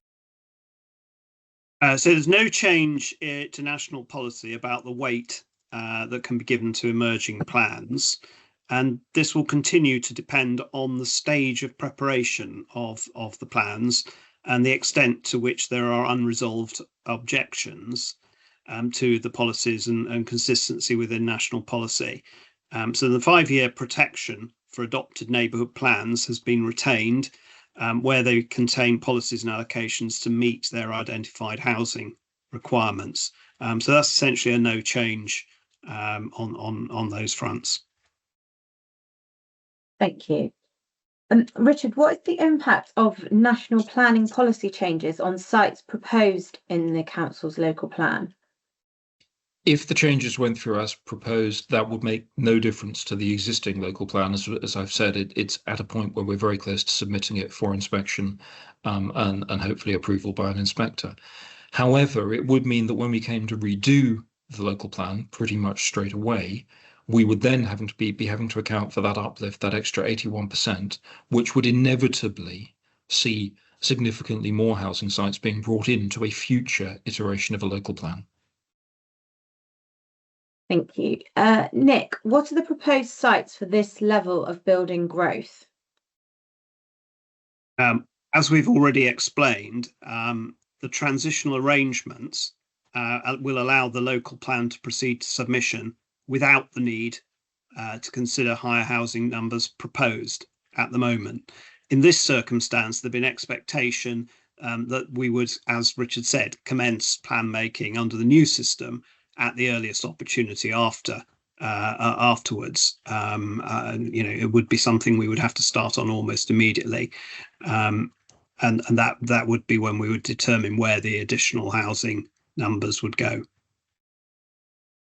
So there's no change to national policy about the weight that can be given to emerging plans, and this will continue to depend on the stage of preparation of the plans and the extent to which there are unresolved objections to the policies and consistency within national policy. So the 5-year protection for adopted neighbourhood plans has been retained, where they contain policies and allocations to meet their identified housing requirements. So that's essentially a no change on those fronts. Thank you. Richard, what is the impact of national planning policy changes on sites proposed in the council's local plan? If the changes went through as proposed, that would make no difference to the existing local plan. As I've said, it's at a point where we're very close to submitting it for inspection and hopefully approval by an inspector. However, it would mean that when we came to redo the local plan pretty much straight away, we would then be having to account for that uplift, that extra 81%, which would inevitably see significantly more housing sites being brought into a future iteration of a local plan. Thank you. Nick, what are the proposed sites for this level of building growth? As we've already explained, the transitional arrangements will allow the local plan to proceed to submission without the need to consider higher housing numbers proposed at the moment. In this circumstance, there'd be an expectation that we would, as Richard said, commence plan making under the new system at the earliest opportunity after afterwards. It would be something we would have to start on almost immediately. And that would be when we would determine where the additional housing numbers would go.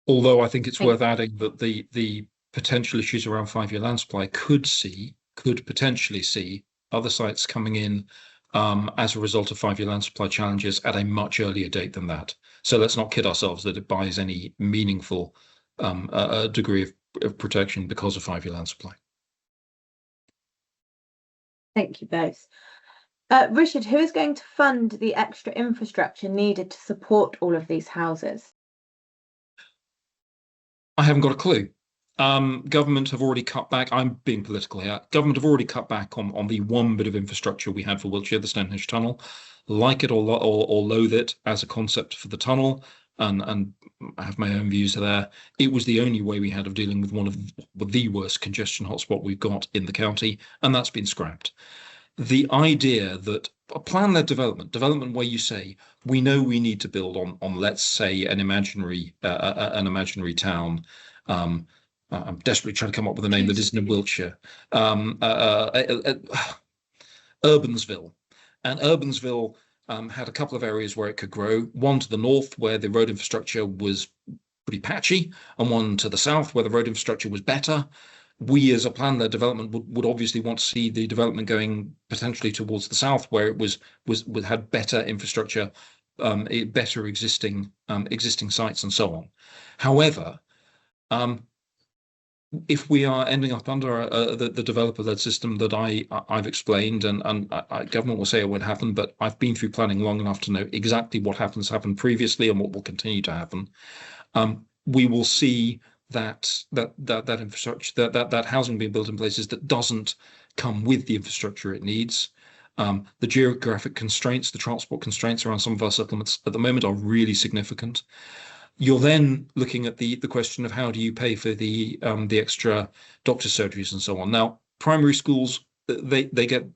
Although I think it's worth adding that the potential issues around 5-year land supply could potentially see other sites coming in as a result of 5-year land supply challenges at a much earlier date than that. So let's not kid ourselves that it buys any meaningful degree of protection because of 5-year land supply. Thank you both. Richard, who is going to fund the extra infrastructure needed to support all of these houses? I haven't got a clue. Government have already cut back. I'm being political here. Government have already cut back on the one bit of infrastructure we had for Wiltshire, the Stonehenge Tunnel. Like it or loathe it as a concept for the tunnel, and I have my own views there. It was the only way we had of dealing with one of the worst congestion hotspot we've got in the county, and that's been scrapped. The idea that a plan-led development where you say, we know we need to build on let's say an imaginary town. I'm desperately trying to come up with a name that isn't in Wiltshire. Urbansville. And Urbansville had a couple of areas where it could grow. One to the north, where the road infrastructure was pretty patchy, and one to the south, where the road infrastructure was better. We, as a plan-led development, would obviously want to see the development going potentially towards the south, where it had better infrastructure, better existing sites, and so on. However, if we are ending up under the developer-led system that I've explained, and government will say it won't happen, but I've been through planning long enough to know exactly what happened previously and what will continue to happen. We will see that infrastructure, that housing being built in places that doesn't come with the infrastructure it needs. The geographic constraints, the transport constraints around some of our settlements at the moment are really significant. You're then looking at the question of how do you pay for the extra doctor surgeries and so on. Now, primary schools, they get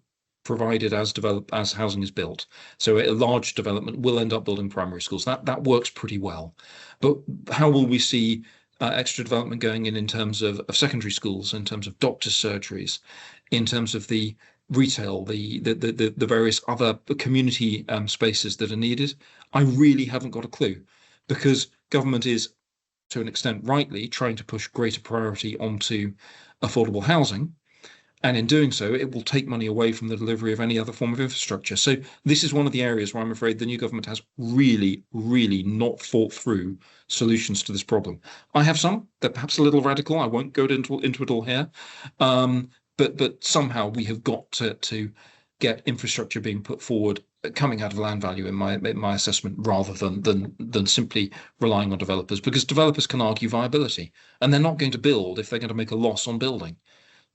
provided as housing is built. So a large development will end up building primary schools. That works pretty well. But how will we see extra development going in terms of secondary schools, in terms of doctor surgeries, in terms of the retail, the various other community spaces that are needed? I really haven't got a clue, because government is, to an extent rightly, trying to push greater priority onto affordable housing. And in doing so, it will take money away from the delivery of any other form of infrastructure. So this is one of the areas where I'm afraid the new government has really, really not thought through solutions to this problem. I have some. They're perhaps a little radical. I won't go into it all here. But somehow we have got to get infrastructure being put forward coming out of land value in my assessment, rather than simply relying on developers, because developers can argue viability, and they're not going to build if they're going to make a loss on building.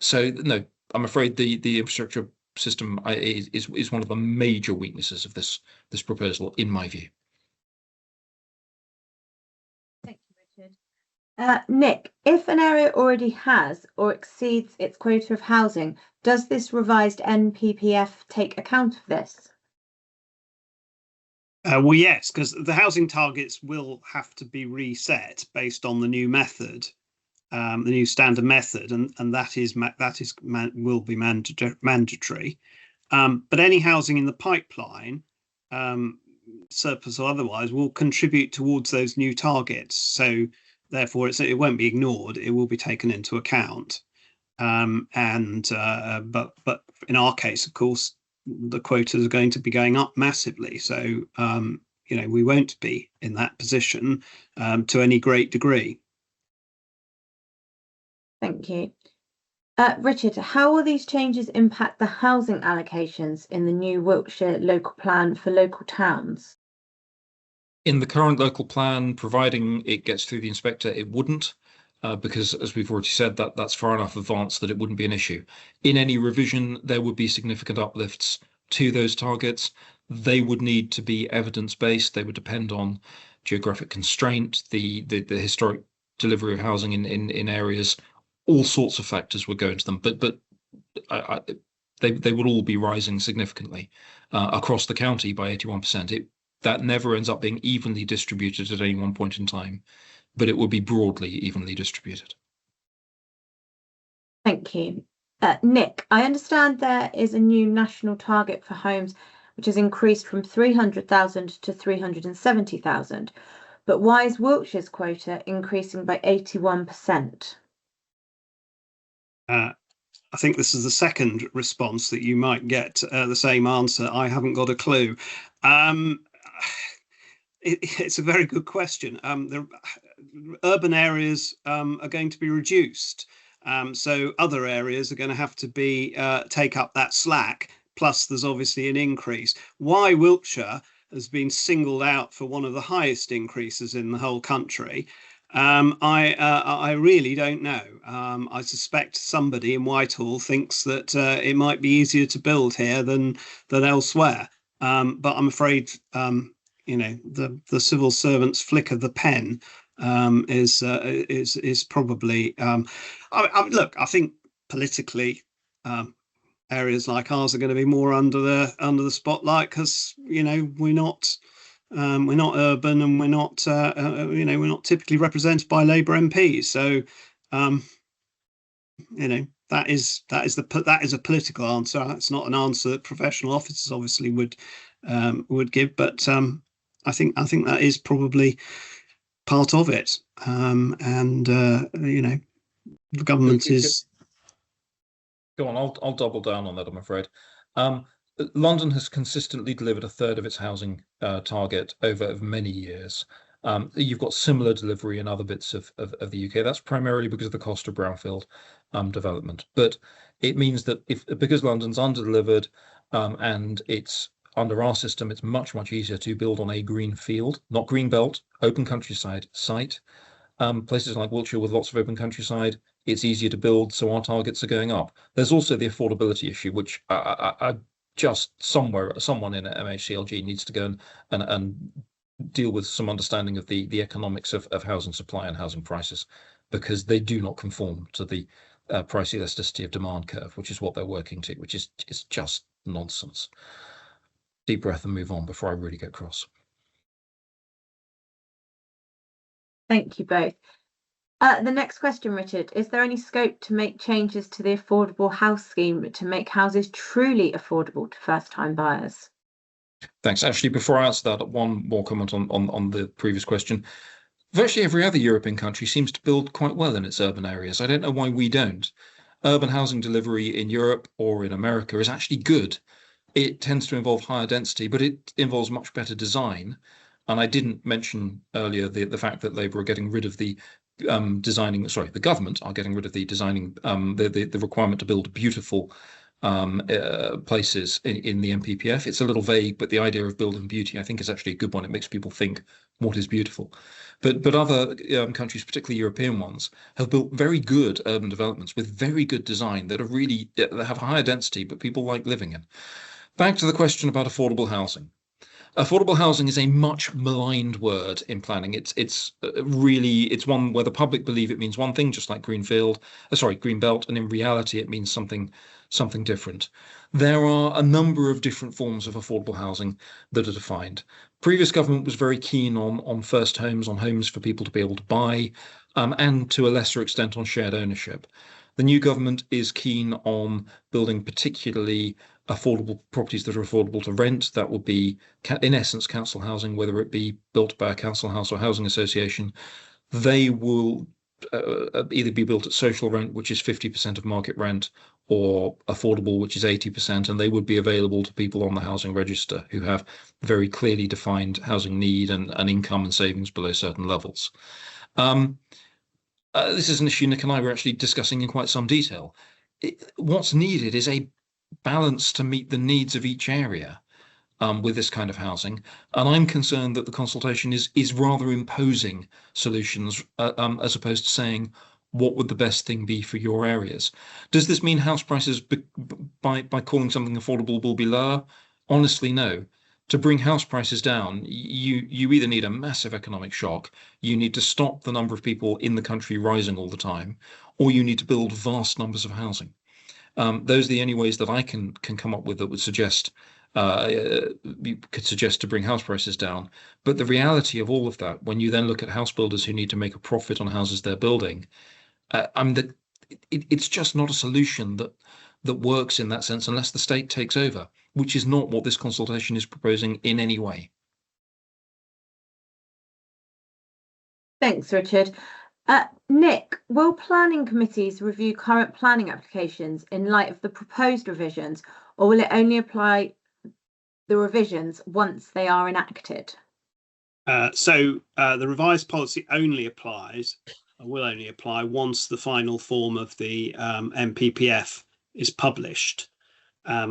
So no, I'm afraid the infrastructure system is one of the major weaknesses of this proposal, in my view. Thank you, Richard. Nick, if an area already has or exceeds its quota of housing, does this revised NPPF take account of this? Well, yes, because the housing targets will have to be reset based on the new method. The new standard method, and that will be mandatory. But any housing in the pipeline, surplus or otherwise, will contribute towards those new targets. So therefore, it won't be ignored. It will be taken into account. But in our case, of course, the quotas are going to be going up massively. So we won't be in that position to any great degree. Thank you. Richard, how will these changes impact the housing allocations in the new Wiltshire local plan for local towns? In the current local plan, providing it gets through the inspector, it wouldn't, because, as we've already said, that's far enough advanced that it wouldn't be an issue. In any revision, there would be significant uplifts to those targets. They would need to be evidence-based. They would depend on geographic constraint, the historic delivery of housing in areas. All sorts of factors would go into them, but they would all be rising significantly across the county by 81%. That never ends up being evenly distributed at any one point in time but it would be broadly evenly distributed. Thank you. Nick, I understand there is a new national target for homes which has increased from 300,000 to 370,000, but why is Wiltshire's quota increasing by 81%? I think this is the second response that you might get the same answer. I haven't got a clue. It's a very good question. The urban areas are going to be reduced. So other areas are going to have to be take up that slack. Plus, there's obviously an increase. Why Wiltshire has been singled out for one of the highest increases in the whole country, I really don't know. I suspect somebody in Whitehall thinks that it might be easier to build here than elsewhere. But I'm afraid, the civil servant's flick of the pen is probably. Look, I think politically, areas like ours are going to be more under the spotlight because we're not urban and we're not typically represented by Labour MPs. So that is a political answer. It's not an answer that professional officers obviously would give, but I think that is probably part of it. The government is. Go on, I'll double down on that, I'm afraid. London has consistently delivered a third of its housing target over many years. You've got similar delivery in other bits of the UK. That's primarily because of the cost of brownfield development. But it means that because London's under-delivered and it's under our system, it's much, much easier to build on a green field, not green belt, open countryside site. Places like Wiltshire with lots of open countryside, it's easier to build, so our targets are going up. There's also the affordability issue, which I just someone in MHCLG needs to go and deal with some understanding of the economics of housing supply and housing prices, because they do not conform to the price elasticity of demand curve, which is what they're working to, which is just nonsense. Deep breath and move on before I really get cross. Thank you both. The next question, Richard, is there any scope to make changes to the affordable house scheme to make houses truly affordable to first-time buyers? Thanks. Actually, before I answer that, one more comment on the previous question. Virtually every other European country seems to build quite well in its urban areas. I don't know why we don't. Urban housing delivery in Europe or in America is actually good. It tends to involve higher density, but it involves much better design. And I didn't mention earlier the fact that Labour are getting rid of the the government are getting rid of the designing, the requirement to build beautiful places in the NPPF. It's a little vague, but the idea of building beauty, I think, is actually a good one. It makes people think what is beautiful. But other countries, particularly European ones, have built very good urban developments with very good design that have higher density, but people like living in. Back to the question about affordable housing. Affordable housing is a much maligned word in planning. It's one where the public believe it means one thing, just like green belt, and in reality it means something different. There are a number of different forms of affordable housing that are defined. Previous government was very keen on first homes, on homes for people to be able to buy, and to a lesser extent on shared ownership. The new government is keen on building particularly affordable properties that are affordable to rent. That would be, in essence, council housing, whether it be built by a council house or housing association. They will either be built at social rent, which is 50% of market rent, or affordable, which is 80%, and they would be available to people on the housing register who have very clearly defined housing need and income and savings below certain levels. This is an issue Nick and I were actually discussing in quite some detail. What's needed is a balance to meet the needs of each area with this kind of housing, and I'm concerned that the consultation is rather imposing solutions as opposed to saying what would the best thing be for your areas. Does this mean house prices by calling something affordable will be lower? Honestly, no. To bring house prices down, you either need a massive economic shock, you need to stop the number of people in the country rising all the time, or you need to build vast numbers of housing. Those are the only ways that I can come up with that would suggest you could suggest to bring house prices down. But the reality of all of that, when you then look at house builders who need to make a profit on houses they're building, it's just not a solution that works in that sense unless the state takes over, which is not what this consultation is proposing in any way. Thanks, Richard. Nick, will planning committees review current planning applications in light of the proposed revisions, or will it only apply the revisions once they are enacted? So the revised policy only applies, will only apply once the final form of the NPPF is published,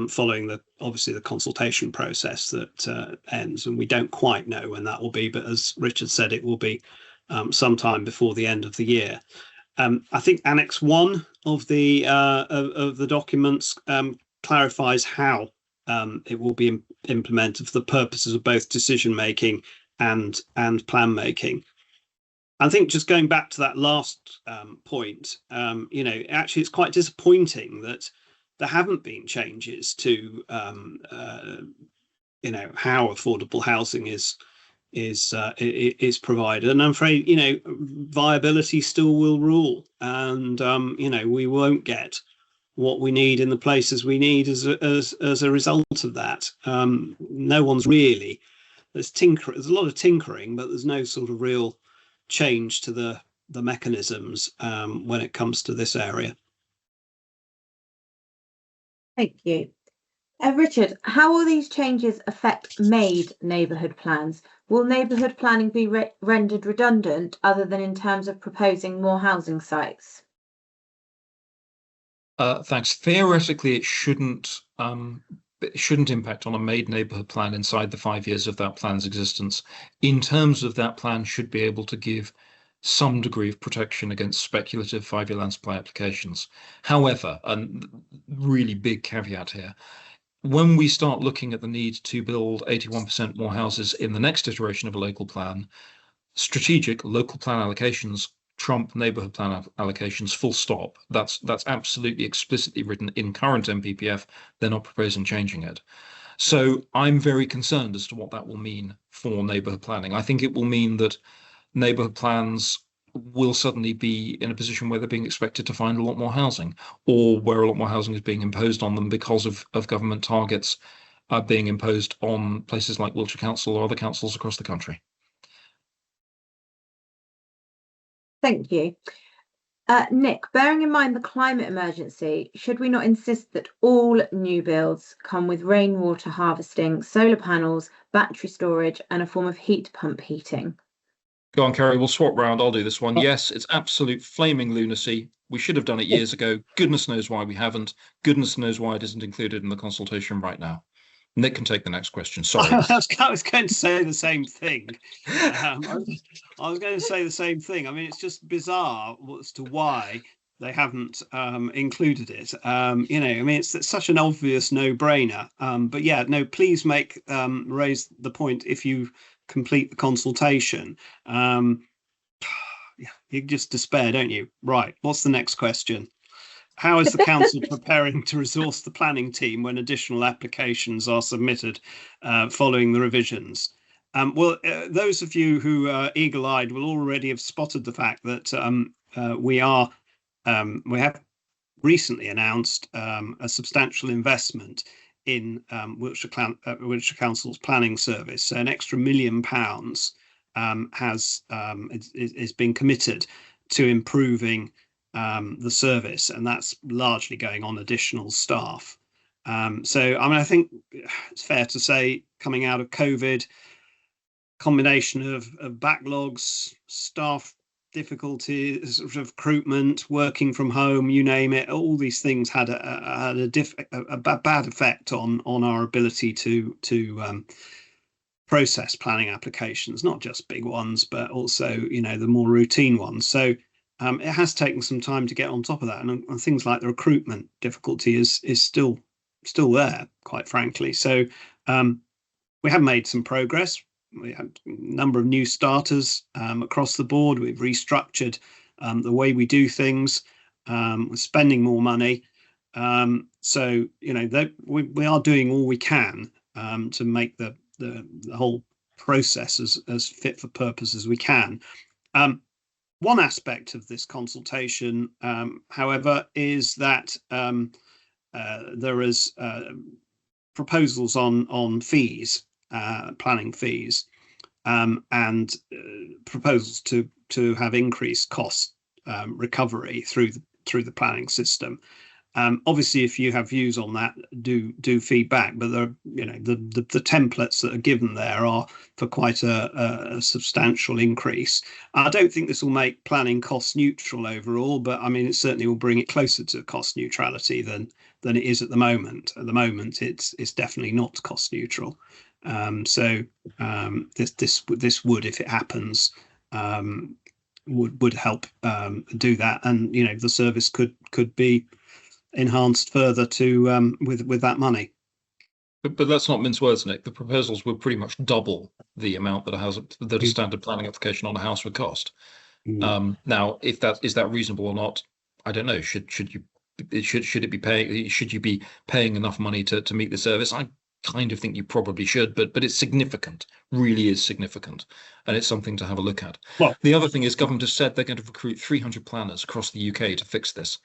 following obviously the consultation process that ends, and we don't quite know when that will be, but as Richard said, it will be sometime before the end of the year. I think Annex 1 of the documents clarifies how it will be implemented for the purposes of both decision making and plan making. I think just going back to that last point, actually it's quite disappointing that there haven't been changes to how affordable housing is provided, and I'm afraid viability still will rule, and we won't get what we need in the places we need as a result of that. No one's really, there's a lot of tinkering, but there's no sort of real change to the mechanisms when it comes to this area. Thank you. Richard, how will these changes affect made neighbourhood plans? Will neighbourhood planning be rendered redundant other than in terms of proposing more housing sites? Thanks. Theoretically, it shouldn't impact on a made neighbourhood plan inside the 5 years of that plan's existence. In terms of that plan should be able to give some degree of protection against speculative 5-year land supply applications. However, a really big caveat here, when we start looking at the need to build 81% more houses in the next iteration of a local plan, strategic local plan allocations trump neighbourhood plan allocations, full stop. That's absolutely explicitly written in current NPPF. They're not proposing changing it. So I'm very concerned as to what that will mean for neighbourhood planning. I think it will mean that neighbourhood plans will suddenly be in a position where they're being expected to find a lot more housing, or where a lot more housing is being imposed on them because of government targets being imposed on places like Wiltshire Council or other councils across the country. Thank you. Nick, bearing in mind the climate emergency, should we not insist that all new builds come with rainwater harvesting, solar panels, battery storage, and a form of heat pump heating? Go on, Kerry, we'll swap round. I'll do this one. Yes, it's absolute flaming lunacy. We should have done it years ago. Goodness knows why we haven't. Goodness knows why it isn't included in the consultation right now. Nick can take the next question. Sorry. I was going to say the same thing. I was going to say the same thing. I mean, it's just bizarre as to why they haven't included it. I mean, it's such an obvious no-brainer. But yeah, no, please raise the point if you complete the consultation. Yeah, you just despair, don't you? Right. What's the next question? How is the council preparing to resource the planning team when additional applications are submitted following the revisions? Well, those of you who are eagle-eyed will already have spotted the fact that we have recently announced a substantial investment in Wiltshire Council's planning service. So an extra £1 million is being committed to improving the service, and that's largely going on additional staff. So I mean, I think it's fair to say, coming out of COVID, combination of backlogs, staff difficulties, sort of recruitment, working from home, you name it, all these things had a bad effect on our ability to process planning applications, not just big ones, but also the more routine ones. So it has taken some time to get on top of that, and things like the recruitment difficulty is still there, quite frankly. So we have made some progress. We have a number of new starters across the board. We've restructured the way we do things. We're spending more money. So we are doing all we can to make the whole process as fit for purpose as we can. One aspect of this consultation, however, is that there is proposals on fees, planning fees, and proposals to have increased cost recovery through the planning system. Obviously, if you have views on that, do feedback. But the templates that are given there are for quite a substantial increase. I don't think this will make planning cost neutral overall, but I mean it certainly will bring it closer to cost neutrality than it is at the moment. At the moment, it's definitely not cost neutral. So this would, if it happens, would help do that, and the service could be enhanced further to with that money. But let's not mince words, Nick. The proposals would pretty much double the amount that a standard planning application on a house would cost. Now, if is that reasonable or not, I don't know. Should you be paying enough money to meet the service? I kind of think you probably should, but it's significant, really is significant, and it's something to have a look at. Well, the other thing is government has said they're going to recruit 300 planners across the UK to fix this.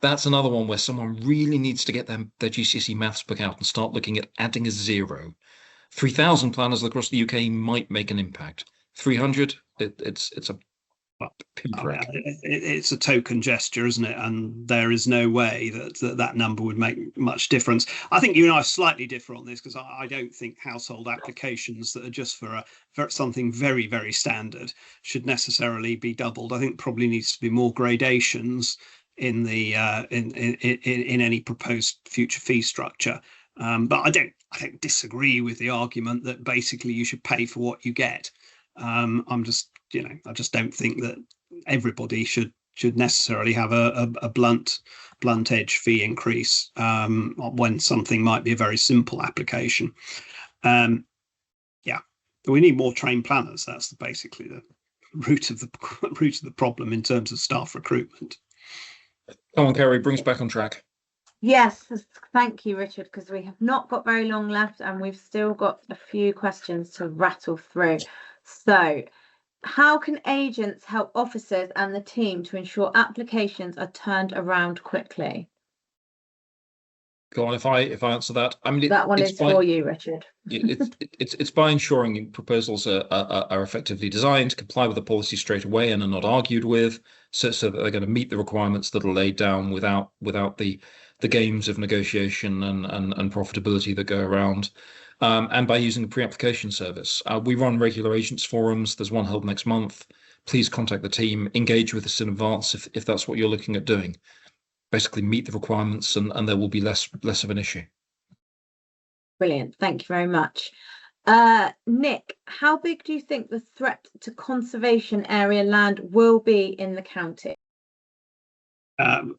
That's another one where someone really needs to get their GCSE maths book out and start looking at adding a zero. 3,000 planners across the UK might make an impact. 300, it's a pinprick. It's a token gesture, isn't it? And there is no way that number would make much difference. I think you and I slightly differ on this, because I don't think household applications that are just for something very, very standard should necessarily be doubled. I think probably needs to be more gradations in the in any proposed future fee structure. But I don't disagree with the argument that basically you should pay for what you get. I just don't think that everybody should necessarily have a blunt edge fee increase when something might be a very simple application. We need more trained planners. That's basically the root of the problem in terms of staff recruitment. Come on, Kerry, bring us back on track. Yes, thank you, Richard, because we have not got very long left and we've still got a few questions to rattle through. So, how can agents help officers and the team to ensure applications are turned around quickly? Go on, if I answer that. I mean, that one is for you, Richard. It's by ensuring proposals are effectively designed, comply with the policy straight away, and are not argued with, so that they're going to meet the requirements that are laid down without the games of negotiation and profitability that go around. And by using the pre-application service. We run regular agents forums. There's one held next month. Please contact the team, engage with us in advance if that's what you're looking at doing. Basically meet the requirements and there will be less of an issue. Brilliant. Thank you very much. Nick, how big do you think the threat to conservation area land will be in the county?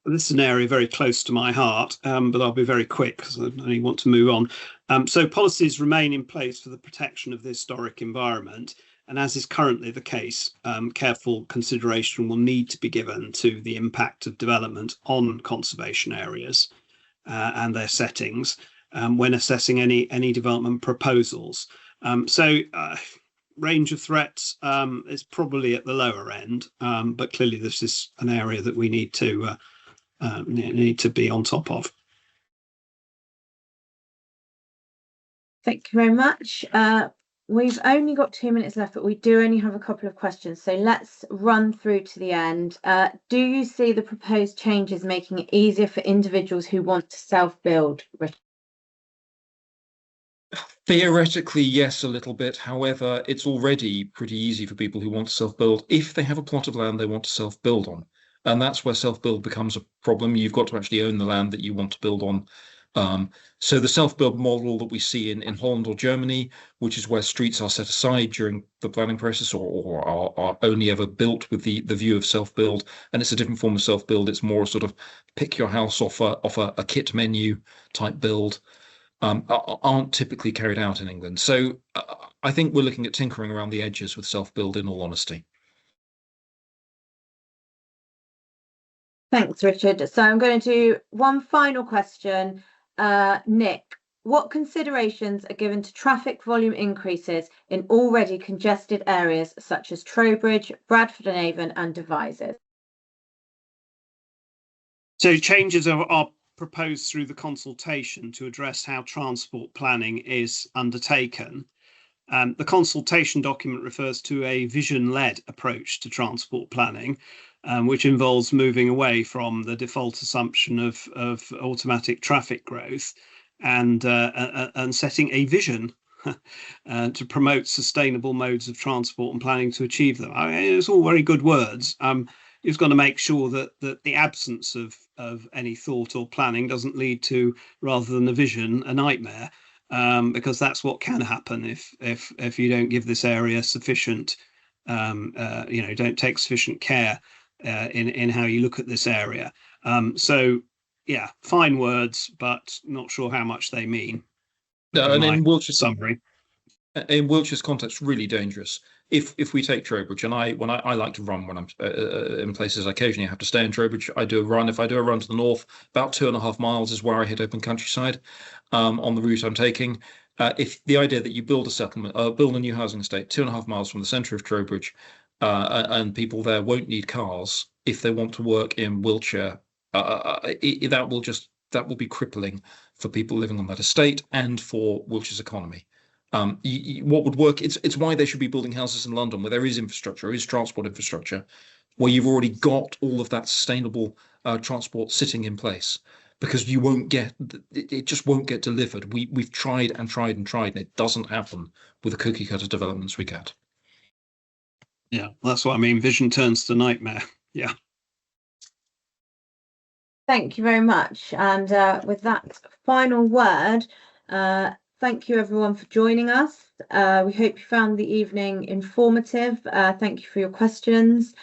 This is an area very close to my heart, but I'll be very quick because I only want to move on. So policies remain in place for the protection of the historic environment. And as is currently the case, careful consideration will need to be given to the impact of development on conservation areas and their settings when assessing any development proposals. Range of threats is probably at the lower end, but clearly this is an area that we need to be on top of. Thank you very much. We've only got 2 minutes left, but we do only have a couple of questions, so let's run through to the end. Do you see the proposed changes making it easier for individuals who want to self-build? Theoretically, yes, a little bit. However, it's already pretty easy for people who want to self-build if they have a plot of land they want to self-build on. And that's where self-build becomes a problem. You've got to actually own the land that you want to build on. So the self-build model that we see in Holland or Germany, which is where streets are set aside during the planning process or are only ever built with the view of self-build, and it's a different form of self-build. It's more sort of pick your house off a kit menu type build. Aren't typically carried out in England. So I think we're looking at tinkering around the edges with self-build, in all honesty. Thanks, Richard. So I'm going to do one final question. Nick, What considerations are given to traffic volume increases in already congested areas such as Trowbridge, Bradford and Avon and Devizes? So changes are proposed through the consultation to address how transport planning is undertaken. The consultation document refers to a vision-led approach to transport planning, which involves moving away from the default assumption of automatic traffic growth and setting a vision to promote sustainable modes of transport and planning to achieve them. I mean, it's all very good words. You've got to make sure that the absence of any thought or planning doesn't lead to, rather than a vision, a nightmare. Because that's what can happen if you don't give this area sufficient, don't take sufficient care in how you look at this area. So, yeah, fine words, but not sure how much they mean. No, and in Wiltshire summary, in Wiltshire's context, really dangerous. If we take Trowbridge, and I like to run when I'm in places, occasionally I have to stay in Trowbridge. I do a run. If I do a run to the north, about 2.5 miles is where I hit open countryside on the route I'm taking. If the idea that you build a settlement, build a new housing estate 2.5 miles from the centre of Trowbridge, and people there won't need cars if they want to work in Wiltshire, that will be crippling for people living on that estate and for Wiltshire's economy. What would work? It's why they should be building houses in London where there is infrastructure, there is transport infrastructure, where you've already got all of that sustainable transport sitting in place, because you won't get it just won't get delivered. We've tried and tried and tried, and it doesn't happen with the cookie cutter developments we get. Yeah, that's what I mean. Vision turns to nightmare. Yeah. Thank you very much. And with that final word, thank you everyone for joining us. We hope you found the evening informative. Thank you for your questions.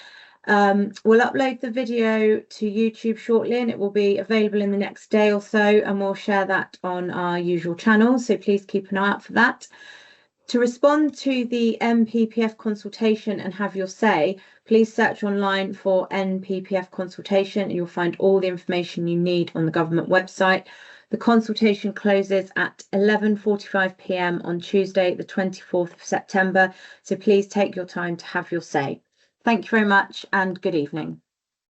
We'll upload the video to YouTube shortly, and it will be available in the next day or so, and we'll share that on our usual channels, so please keep an eye out for that. To respond to the NPPF consultation and have your say, please search online for NPPF consultation and you'll find all the information you need on the government website. The consultation closes at 11:45 p.m. on Tuesday, the 24th of September, so please take your time to have your say. Thank you very much and good evening.